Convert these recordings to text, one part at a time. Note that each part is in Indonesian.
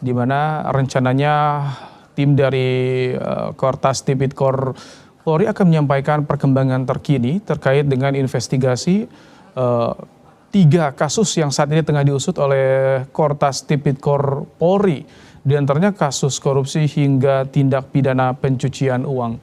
di mana rencananya tim dari Kortas Tipikor Polri akan menyampaikan perkembangan terkini terkait dengan investigasi 3 kasus yang saat ini tengah diusut oleh Kortas Tipikor Polri, di antaranya kasus korupsi hingga tindak pidana pencucian uang.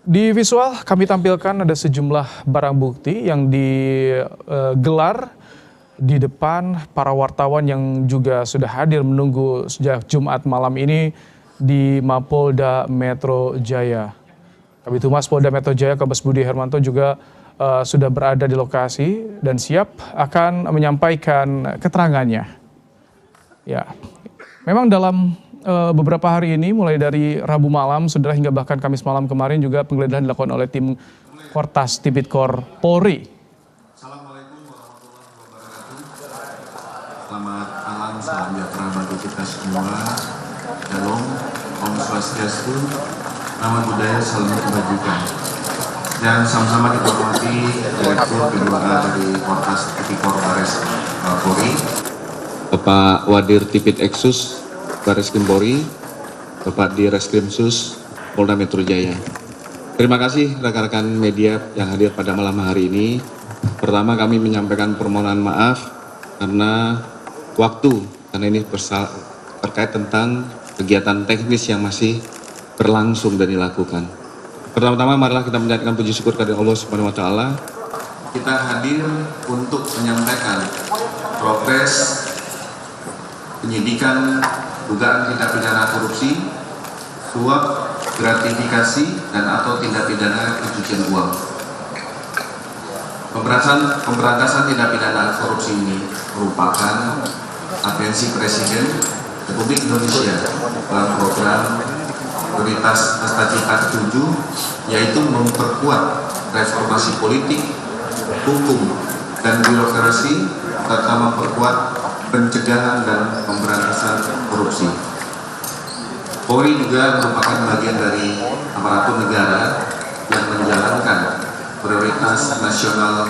Di visual kami tampilkan ada sejumlah barang bukti yang digelar di depan para wartawan yang juga sudah hadir menunggu sejak Jumat malam ini di Mapolda Metro Jaya. Kabid Humas Polda Metro Jaya, Kombes Budi Hermanto juga sudah berada di lokasi dan siap akan menyampaikan keterangannya. Ya, memang dalam beberapa hari ini, mulai dari Rabu malam, saudara, hingga bahkan Kamis malam kemarin juga penggeledahan dilakukan oleh tim Kortas Tipikor Polri. Selamat malam, salam sejahtera bagi kita semua. Shalom, Om Swastiastu, nama budaya, salam kebajikan. Dan sama-sama kita hormati Direktur kedua dari Kortas Tipikor Baris Polri, Bapak Wadir Tipit Eksus Baris Krim Polri, Bapak Direskrimsus Polda Metro Jaya. Terima kasih rekan-rekan media yang hadir pada malam hari ini. Pertama, kami menyampaikan permohonan maaf karena karena ini terkait tentang kegiatan teknis yang masih berlangsung dan dilakukan. Pertama-tama marilah kita menjadikan puji syukur kepada Allah Subhanahu wa taala. Kita hadir untuk menyampaikan progres penyidikan dugaan tindak pidana korupsi, suap, gratifikasi, dan atau tindak pidana pencucian uang. Pemberantasan tindak pidana korupsi ini merupakan atensi Presiden Republik Indonesia dalam program prioritas Cita 7, yaitu memperkuat reformasi politik, hukum, dan birokrasi, serta memperkuat pencegahan dan pemberantasan korupsi. Polri juga merupakan bagian dari aparatur negara yang menjalankan prioritas nasional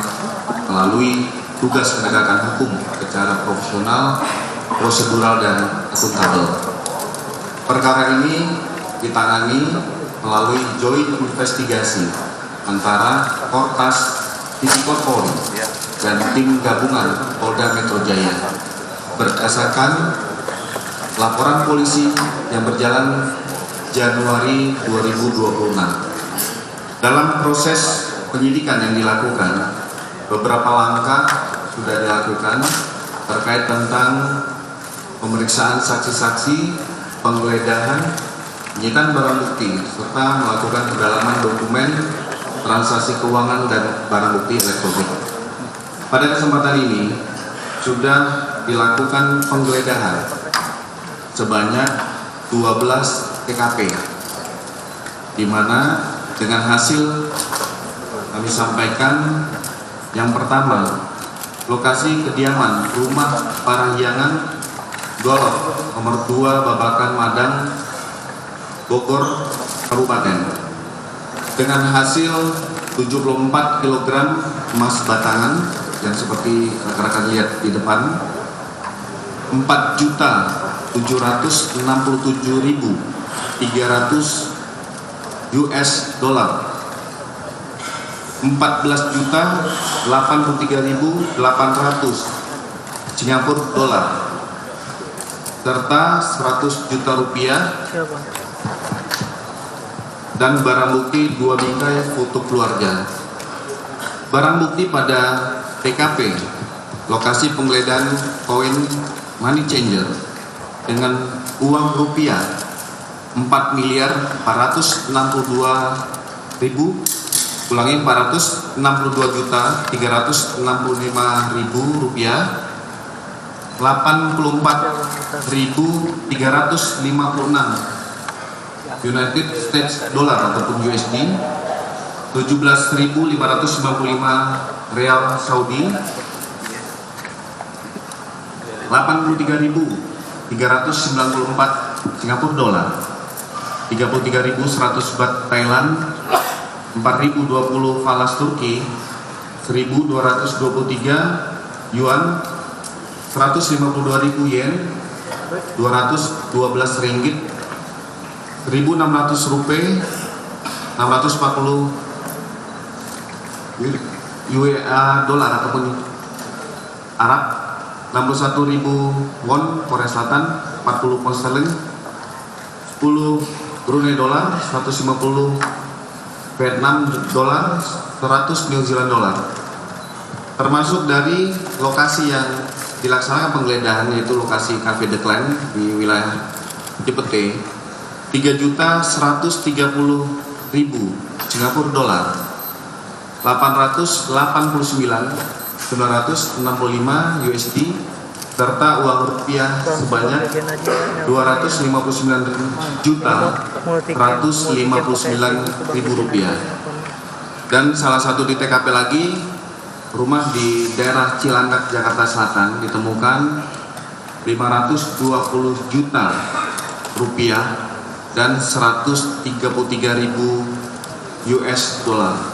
melalui tugas penegakan hukum secara profesional, prosedural, dan akuntabel. Perkara ini ditangani melalui joint investigasi antara Kortas Tipikor Polri dan tim gabungan Polda Metro Jaya berdasarkan laporan polisi yang berjalan Januari 2026. Dalam proses penyidikan yang dilakukan, beberapa langkah sudah dilakukan terkait tentang pemeriksaan saksi-saksi, penggeledahan, penyitaan barang bukti, serta melakukan pendalaman dokumen, transaksi keuangan, dan barang bukti elektronik. Pada kesempatan ini sudah dilakukan penggeledahan sebanyak 12 TKP, di mana dengan hasil kami sampaikan yang pertama, lokasi kediaman rumah Parahyangan Golok nomor 2 Babakan Madang, Bogor, Kabupaten, dengan hasil 74 kg emas batangan yang seperti rekan-rekan lihat di depan, 4.267.300 US dollar, 14.083.800 Singapura dolar, serta 100 juta rupiah dan barang bukti 2 bingkai foto keluarga. Barang bukti pada TKP lokasi penggeledahan koin money changer dengan uang rupiah 4.462.365.000 rupiah, 84.356 United States dollar ataupun USD, 17.595 real Saudi, 83.394 Singapura dolar, 33.100 baht Thailand, 4.020 falas Turki, 1.223 yuan, 152.000 yen, 212 ringgit, 1.600 rupiah, 640 dolar ataupun Arab, 61.000 won Korea Selatan, 40 pound sterling, 10 Brunei dolar, 150 Vietnam dolar, 100 New Zealand dolar. Termasuk dari lokasi yang dilaksanakan penggeledahan, yaitu lokasi Cafe The Clan di wilayah Cipete, 3.130.000 Singapura dolar, 889.965 USD, serta uang rupiah sebanyak 259.159.000 rupiah. Dan salah satu di TKP lagi, rumah di daerah Cilandak, Jakarta Selatan, ditemukan 520 juta rupiah dan 133.000 US dollar.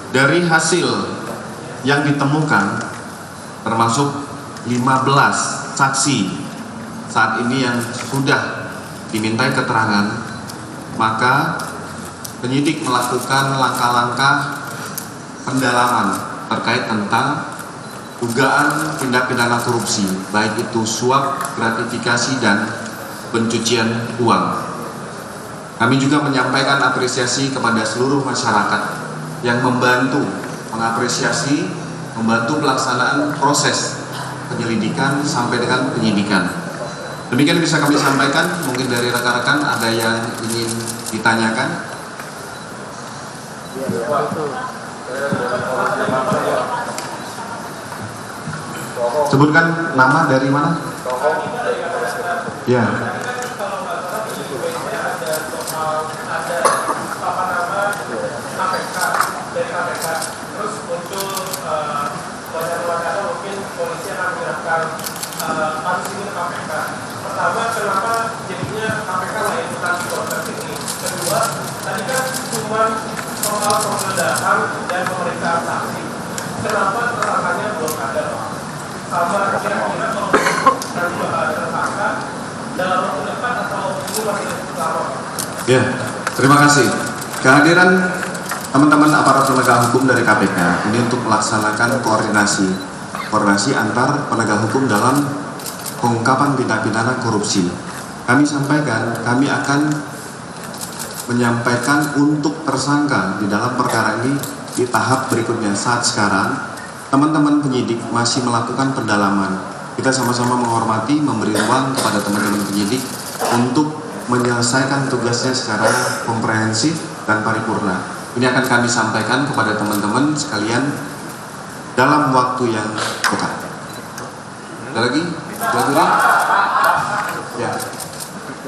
Dari hasil yang ditemukan, termasuk 15 saksi saat ini yang sudah dimintai keterangan, maka penyidik melakukan langkah-langkah pendalaman terkait tentang dugaan tindak pidana korupsi, baik itu suap, gratifikasi, dan pencucian uang. Kami juga menyampaikan apresiasi kepada seluruh masyarakat yang membantu mengapresiasi, membantu pelaksanaan proses penyelidikan sampai dengan penyidikan. Demikian bisa kami sampaikan. Mungkin dari rekan-rekan ada yang ingin ditanyakan. Sebutkan nama, dari mana? Ya. Terus muncul wacana-wacana mungkin polisi akan menyerahkan kasus ini ke KPK. Pertama, kenapa jadinya KPK nggak ikutan proses ini? Kedua, tadi kan cuma soal penggeledahan dan pemeriksaan saksi. Kenapa tersangkanya belum ada, Pak? Sama kira-kira kalau nanti bakal ada tersangka dalam waktu dekat atau ini masih lama, Pak? Ya, terima kasih. Kehadiran teman-teman aparat penegak hukum dari KPK ini untuk melaksanakan koordinasi antar penegak hukum dalam pengungkapan tindak pidana korupsi. Kami sampaikan, kami akan menyampaikan untuk tersangka di dalam perkara ini di tahap berikutnya. Saat sekarang teman-teman penyidik masih melakukan pendalaman. Kita sama-sama menghormati, memberi ruang kepada teman-teman penyidik untuk menyelesaikan tugasnya secara komprehensif dan paripurna. Ini akan kami sampaikan kepada teman-teman sekalian dalam waktu yang dekat. Ada lagi? Ya.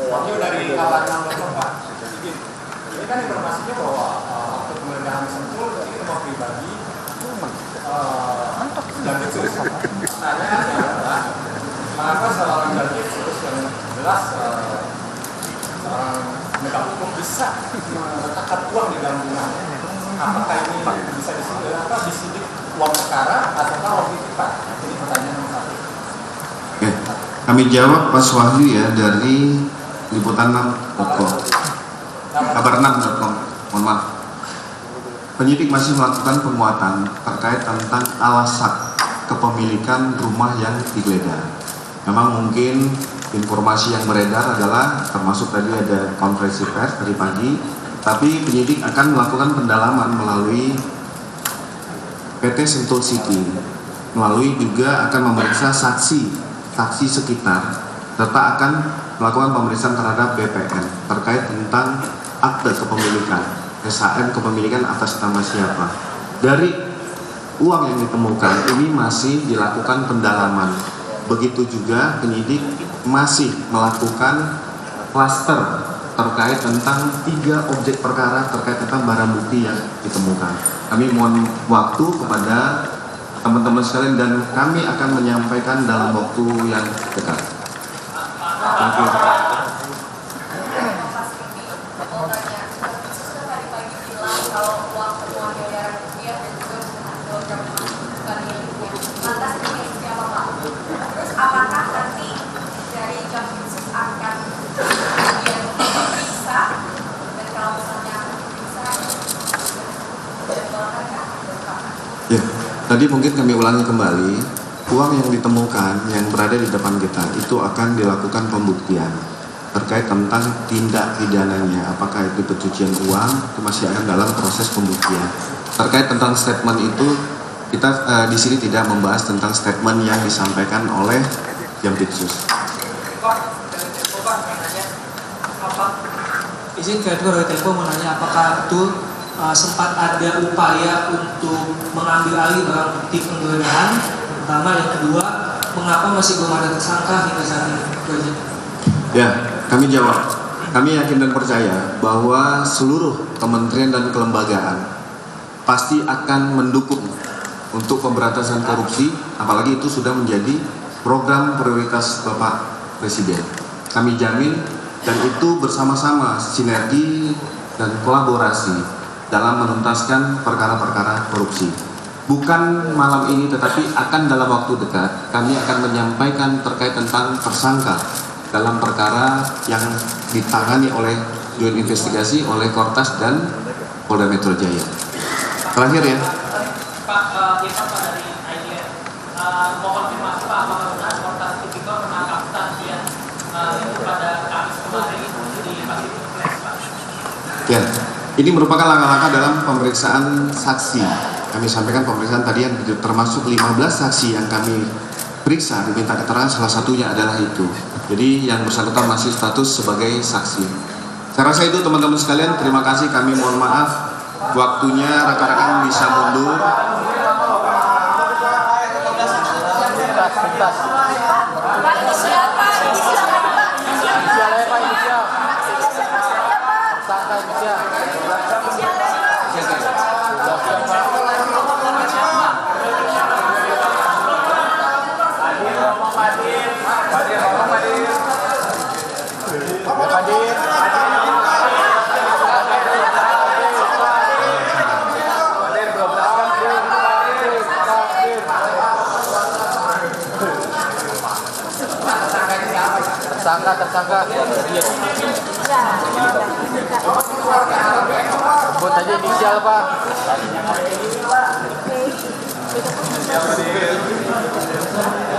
Wakil dari kawan yang Pak, ini kan informasinya bahwa waktu penggeledahan Sentul ini rumah pribadi dan itu tanya adalah mengapa seorang David terus yang jelas seorang penegak hukum bisa meletakkan uang di dalam rumahnya. Apakah ini bisa disidik uang perkara ataukah uang titipan? Ini pertanyaan nomor satu. Oke, kami jawab Mas Wahyu ya dari liputan 6.com, kabar 6.com. Mohon maaf. Penyidik masih melakukan penguatan terkait tentang alasan kepemilikan rumah yang digeledah. Memang mungkin informasi yang beredar adalah termasuk tadi ada konferensi pers dari pagi, tapi penyidik akan melakukan pendalaman melalui PT Sentul City, melalui juga akan memeriksa saksi sekitar, serta akan melakukan pemeriksaan terhadap BPN terkait tentang akte kepemilikan, SHM kepemilikan atas nama siapa. Dari uang yang ditemukan ini masih dilakukan pendalaman. Begitu juga penyidik masih melakukan klaster terkait tentang 3 objek perkara terkait tentang barang bukti yang ditemukan. Kami mohon waktu kepada teman-teman sekalian dan kami akan menyampaikan dalam waktu yang dekat. Terima kasih. Tadi mungkin kami ulangi kembali, uang yang ditemukan yang berada di depan kita itu akan dilakukan pembuktian terkait tentang tindak pidananya, apakah itu pencucian uang, itu masih akan dalam proses pembuktian. Terkait tentang statement itu, kita di sini tidak membahas tentang statement yang disampaikan oleh Jampitsus. Izin Kedua dari Tempo mau nanya apakah betul sempat ada upaya untuk mengambil alih barang bukti penggeledahan, pertama, yang kedua, mengapa masih belum ada tersangka hingga saat ini? Ya, kami jawab. Kami yakin dan percaya bahwa seluruh kementerian dan kelembagaan pasti akan mendukung untuk pemberantasan korupsi, apalagi itu sudah menjadi program prioritas Bapak Presiden. Kami jamin, dan itu bersama-sama sinergi dan kolaborasi dalam menuntaskan perkara-perkara korupsi. Bukan malam ini, tetapi akan dalam waktu dekat kami akan menyampaikan terkait tentang tersangka dalam perkara yang ditangani oleh Joint Investigasi oleh Kortas dan Polda Metro Jaya. Terakhir ya. Pak, Irfan Pak dari IDF, mau konfirmasi Pak, apakah benar Kortas Tipikor menangkap saksian itu pada Kamis kemarin di Pasifik Place, Pak? Ya, ini merupakan langkah-langkah dalam pemeriksaan saksi. Kami sampaikan pemeriksaan tadi yang termasuk 15 saksi yang kami periksa, diminta keterangan, salah satunya adalah itu. Jadi yang bersangkutan masih status sebagai saksi. Saya rasa itu teman-teman sekalian, terima kasih, kami mohon maaf waktunya rekan-rekan bisa mundur. Tersangka sebut aja inisial Pak.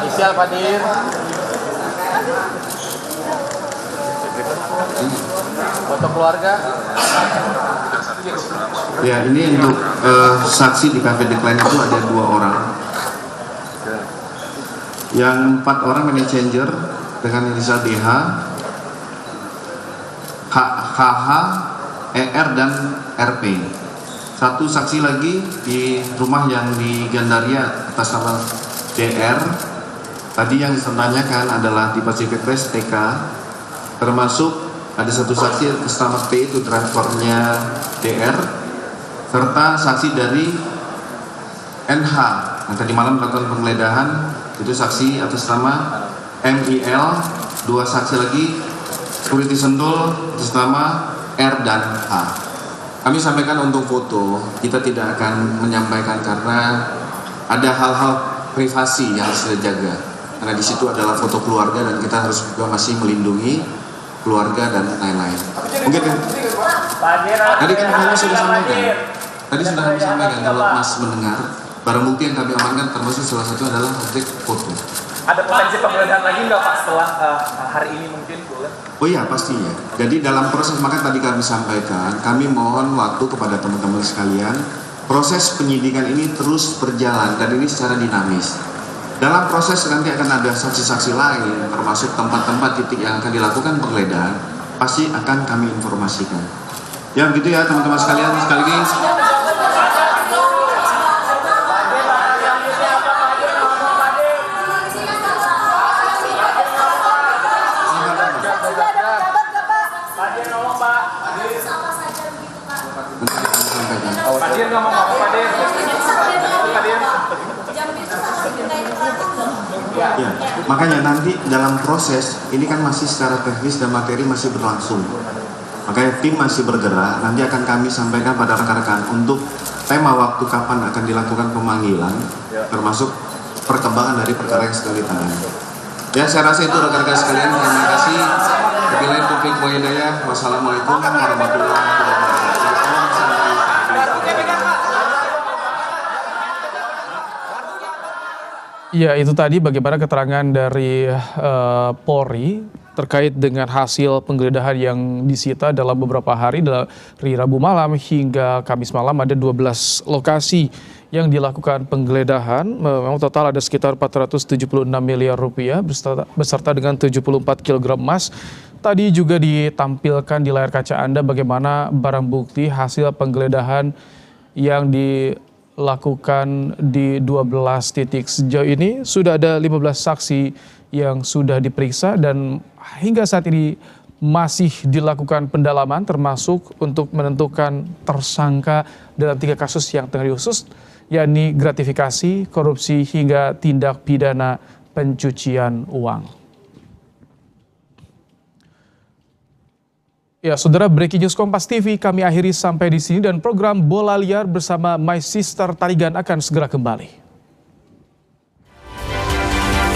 Inisial Pak Dir. Foto keluarga. Ya, ini untuk saksi di Cafe Decline itu ada 2 orang. Yang 4 orang manajer dengan inisial DH, HH, ER dan RP. 1 saksi lagi di rumah yang di Gandaria atas nama DR. Tadi yang ditanyakan adalah di Pacific Place TK, termasuk ada 1 saksi atas nama P, itu transfernya DR, serta saksi dari NH yang tadi malam melakukan penggeledahan, itu saksi atas nama MIL, 2 saksi lagi security Sentul atas nama R dan H. Kami sampaikan untuk foto, kita tidak akan menyampaikan karena ada hal-hal privasi yang harus kita jaga. Karena di situ adalah foto keluarga dan kita harus juga masih melindungi keluarga dan lain-lain. Mungkin tadi kan kami sudah sampaikan. Tadi sudah kami sampaikan kalau Mas mendengar, barang bukti yang kami amankan termasuk salah satu adalah objek foto. Ada potensi penggeledahan lagi nggak Pak setelah hari ini mungkin boleh? Oh iya, pastinya. Jadi dalam proses, maka tadi kami sampaikan, kami mohon waktu kepada teman-teman sekalian. Proses penyidikan ini terus berjalan dan ini secara dinamis. Dalam proses nanti akan ada saksi-saksi lain, termasuk tempat-tempat titik yang akan dilakukan penggeledahan, pasti akan kami informasikan. Ya begitu ya teman-teman sekalian, sekali lagi. Pak Dir nggak mau ngomong Pak Dir. Ya, makanya nanti dalam proses ini kan masih secara teknis dan materi masih berlangsung. Makanya tim masih bergerak. Nanti akan kami sampaikan pada rekan-rekan untuk tema waktu kapan akan dilakukan pemanggilan, termasuk perkembangan dari perkara yang sedang ditangani. Ya, saya rasa itu rekan-rekan sekalian. Terima kasih. Wabillahi taufiq wa hidayah. Wassalamualaikum warahmatullahi wabarakatuh. Ya, itu tadi bagaimana keterangan dari Polri terkait dengan hasil penggeledahan yang disita dalam beberapa hari dari Rabu malam hingga Kamis malam. Ada 12 lokasi yang dilakukan penggeledahan. Memang total ada sekitar 476 miliar rupiah beserta dengan 74 kg emas. Tadi juga ditampilkan di layar kaca Anda bagaimana barang bukti hasil penggeledahan yang dilakukan di 12 titik. Sejauh ini sudah ada 15 saksi yang sudah diperiksa dan hingga saat ini masih dilakukan pendalaman termasuk untuk menentukan tersangka dalam 3 kasus yang tengah diusut, yakni gratifikasi, korupsi hingga tindak pidana pencucian uang. Ya, saudara, breaking news Kompas TV kami akhiri sampai di sini dan program Bola Liar bersama My Sister Tarigan akan segera kembali.